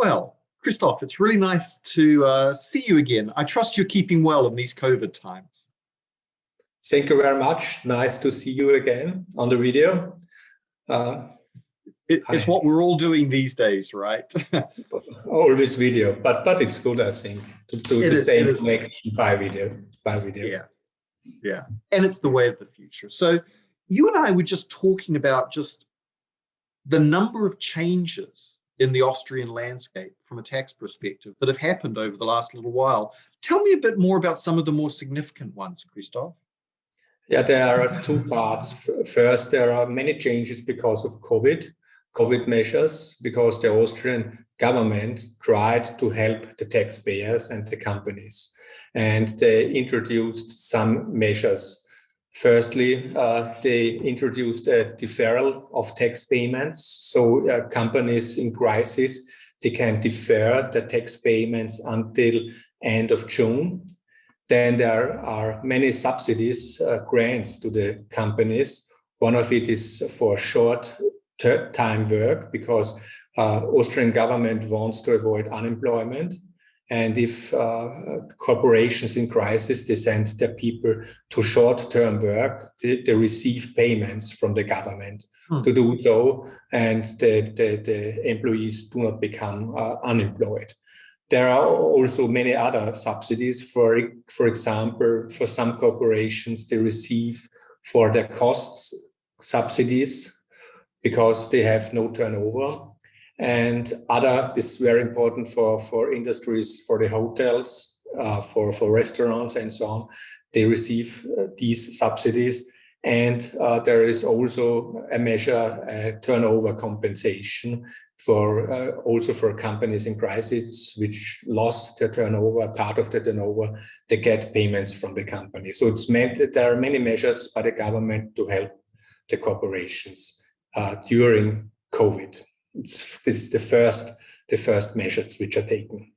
Well, Christoph, it's really nice to see you again. I trust you're keeping well in these COVID times. Thank you very much. Nice to see you again on the video. It's what we're all doing these days, right? Always video, but it's good, I think, to stay in connection by video. Yeah. And it's the way of the future. So you and I were just talking about just the number of changes in the Austrian landscape from a tax perspective that have happened over the last little while. Tell me a bit more about some of the more significant ones, Christoph. Yeah, there are two parts. First, there are many changes because of COVID measures, because the Austrian government tried to help the taxpayers and the companies. And they introduced some measures. Firstly, they introduced a deferral of tax payments. So companies in crisis, they can defer the tax payments until end of June. Then there are many subsidies, grants to the companies. One of it is for short time work, because Austrian government wants to avoid unemployment. And if corporations in crisis, they send their people to short-term work, they receive payments from the government to do so, and the employees do not become unemployed. There are also many other subsidies. For example, for some corporations, they receive for their costs subsidies because they have no turnover. And this is very important for industries, for the hotels, for restaurants and so on. They receive these subsidies. And there is also a measure, turnover compensation also for companies in crisis which lost their turnover, part of the turnover, they get payments from the company. So it's meant that there are many measures by the government to help the corporations during COVID. This is the first measures which are taken.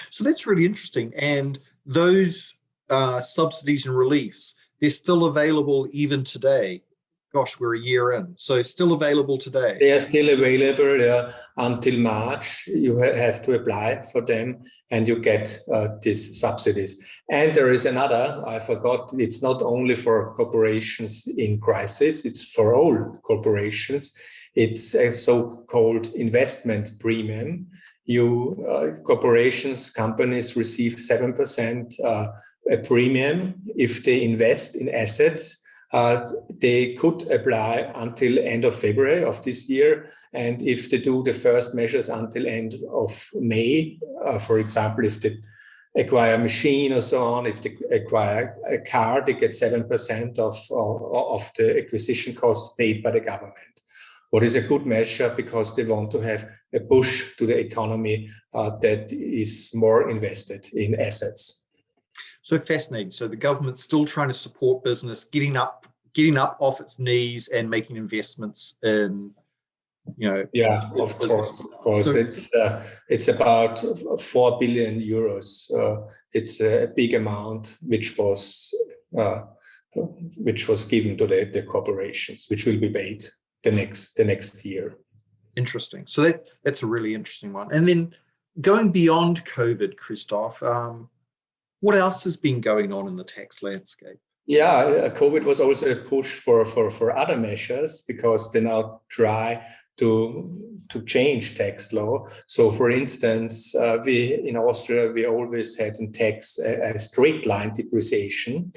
So that's really interesting. And those subsidies and reliefs, they're still available even today. Gosh, we're a year in, so still available today. They are still available until March. You have to apply for them and you get these subsidies. And there is another, I forgot, it's not only for corporations in crisis, it's for all corporations. It's a so-called investment premium. Corporations, companies receive 7% a premium if they invest in assets. They could apply until end of February of this year. And if they do the first measures until end of May, for example, if they acquire a machine or so on, if they acquire a car, they get 7% of the acquisition cost paid by the government. What is a good measure because they want to have a push to the economy that is more invested in assets. So fascinating. So the government's still trying to support business, getting up off its knees and making investments in, Yeah, of course. So, it's about 4 billion euros. It's a big amount which was given to the corporations, which will be paid the next year. Interesting. So that's a really interesting one. And then going beyond COVID, Christoph, what else has been going on in the tax landscape? Yeah, COVID was also a push for other measures because they now try to change tax law. So, for instance, we in Austria, we always had in tax a straight line depreciation,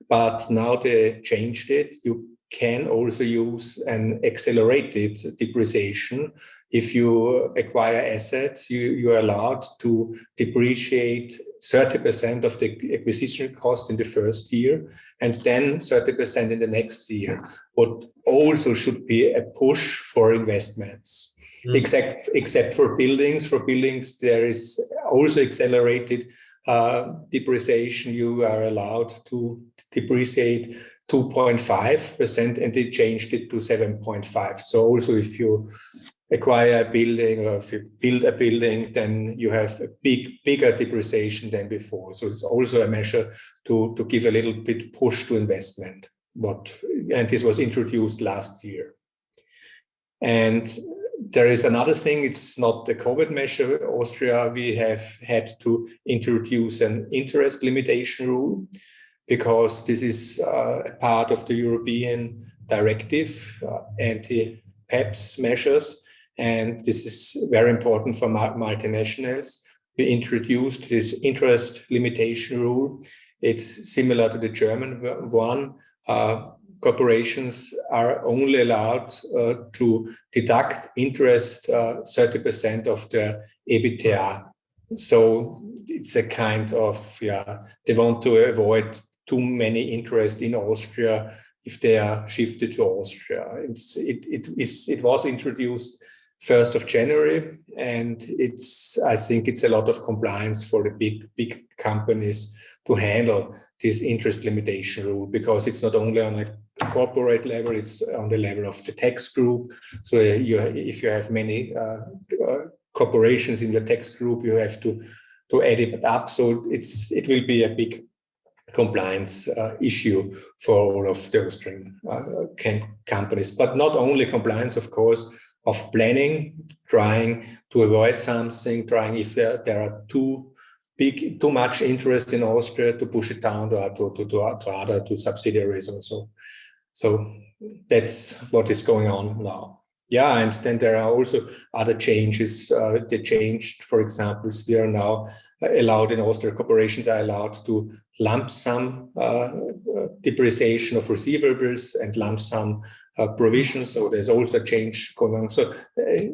but now they changed it. You can also use an accelerated depreciation. If you acquire assets, you're allowed to depreciate 30% of the acquisition cost in the first year and then 30% in the next year. What also should be a push for investments, except for buildings. For buildings, there is also accelerated depreciation. You are allowed to depreciate 2.5%, and they changed it to 7.5%. So also if you acquire a building or if you build a building, then you have a bigger depreciation than before. So it's also a measure to give a little bit push to investment. And this was introduced last year. And there is another thing. It's not the COVID measure. Austria, we have had to introduce an interest limitation rule because this is a part of the European directive, anti-PEPs measures. And this is very important for multinationals. We introduced this interest limitation rule. It's similar to the German one. Corporations are only allowed to deduct interest 30% of their EBITDA. So it's a kind of, they want to avoid too many interest in Austria if they are shifted to Austria. It was introduced 1st of January, and I think it's a lot of compliance for the big companies to handle this interest limitation rule, because it's not only on a corporate level, it's on the level of the tax group. So if you have many corporations in your tax group, you have to add it up. So it will be a big compliance issue for all of the Austrian companies, but not only compliance, of course, of planning, trying to avoid something, trying if there are too much interest in Austria to push it down to subsidiaries also. So that's what is going on now. Yeah, and then there are also other changes. They changed, for example, we are now allowed in Austria, corporations are allowed to lump sum depreciation of receivables and lump sum provisions. So there's also a change going on. So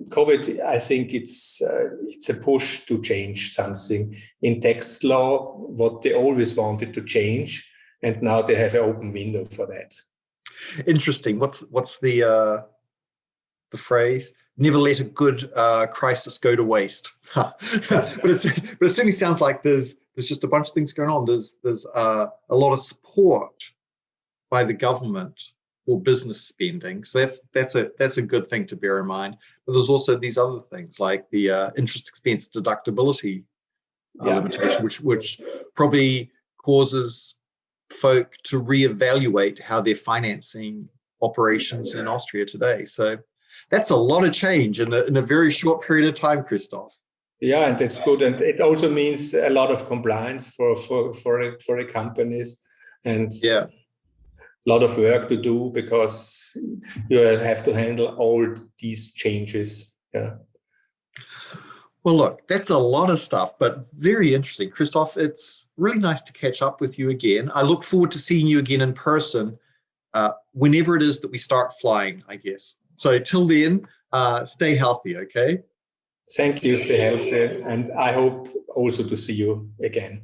COVID, I think it's a push to change something in tax law, what they always wanted to change, and now they have an open window for that. Interesting. What's the phrase? Never let a good crisis go to waste. but it certainly sounds like there's just a bunch of things going on. There's a lot of support by the government for business spending, so that's a good thing to bear in mind. But there's also these other things like the interest expense deductibility limitation, which probably causes folk to reevaluate how they're financing operations in Austria today. So that's a lot of change in a very short period of time, Christoph. Yeah, and that's good, and it also means a lot of compliance for the companies, and a lot of work to do because you have to handle all these changes. Yeah. Well, look, that's a lot of stuff, but very interesting. Christoph, it's really nice to catch up with you again. I look forward to seeing you again in person whenever it is that we start flying, I guess. So till then, stay healthy, okay? Thank you, stay healthy, and I hope also to see you again.